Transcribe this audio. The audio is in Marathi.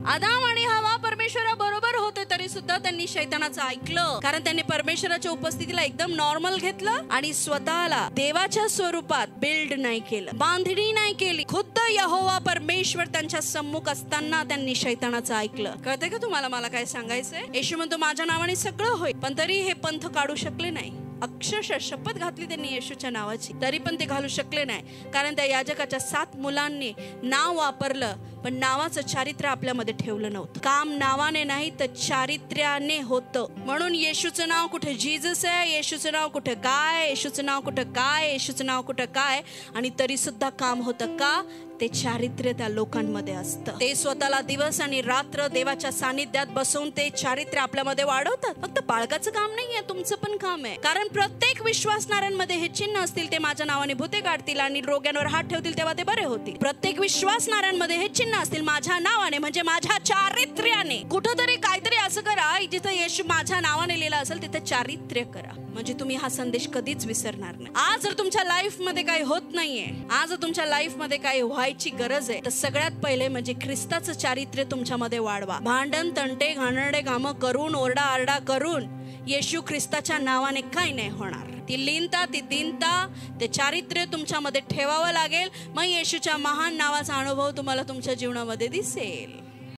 आदाम आणि हवा परमेश्वराबरोबर होते तरी सुद्धा त्यांनी शैतानाचं ऐकलं, कारण त्यांनी परमेश्वराच्या उपस्थितीला एकदम नॉर्मल घेतलं आणि स्वतःला देवाच्या स्वरूपात बिल्ड नाही केलं, बांधणी नाही केली. खुद्द यहोवा परमेश्वर त्यांच्या सम्मुख असताना त्यांनी शैतानाचं ऐकलं. कळतंय का तुम्हाला मला काय सांगायचंय? येशू म्हणतो माझ्या नावाने सगळं होईल, पण तरी हे पंथ काढू शकले नाही. अक्षरशः शपथ घातली त्यांनी येशूच्या नावाची, तरी पण ते घालू शकले नाही, कारण त्या याजकाच्या 7 मुलांनी नाव वापरलं पण नावाचं चारित्र्य आपल्यामध्ये ठेवलं नव्हतं. काम नावाने नाही तर चारित्र्याने होतं. म्हणून येशूचं नाव कुठे जीजस आहे, येशूचं नाव कुठे काय, येशूचं नाव कुठं काय, येशूचं नाव कुठं काय, आणि तरी सुद्धा काम होतं का? ते चारित्र्य त्या लोकांमध्ये असतं. ते स्वतःला दिवस आणि रात्र देवाच्या सानिध्यात बसवून ते चारित्र्य आपल्यामध्ये वाढवतात. फक्त बाळगाचं काम नाहीये, तुमचं पण काम आहे. कारण प्रत्येक विश्वासणाऱ्यांमध्ये हे चिन्ह असतील, ते माझ्या नावाने भूते काढतील आणि रोग्यांवर हात ठेवतील तेव्हा ते बरे होतील. प्रत्येक विश्वासणाऱ्यांमध्ये हे चिन्ह असतील माझ्या नावाने, म्हणजे माझ्या चारित्र्याने. कुठंतरी काहीतरी असं करा जिथं येशू माझ्या नावाने लिहिलं असेल तिथे चारित्र्य करा, म्हणजे तुम्ही हा संदेश कधीच विसरणार नाही. आज जर तुमच्या लाईफ मध्ये काही होत नाहीये, आज जर तुमच्या लाईफ मध्ये काही व्हायची गरज आहे, तर सगळ्यात पहिले म्हणजे ख्रिस्ताचं चारित्र्य तुमच्यामध्ये वाढवा. भांडण तंटे घाणेरडे कामं करून, ओरडा आरडा करून येशू ख्रिस्ताच्या नावाने काही नाही होणार. ती लीनता, ती दीनता, ते चारित्र्य तुमच्यामध्ये ठेवावं लागेल. मग येशूच्या महान नावाचा अनुभव तुम्हाला तुमच्या जीवनामध्ये दिसेल.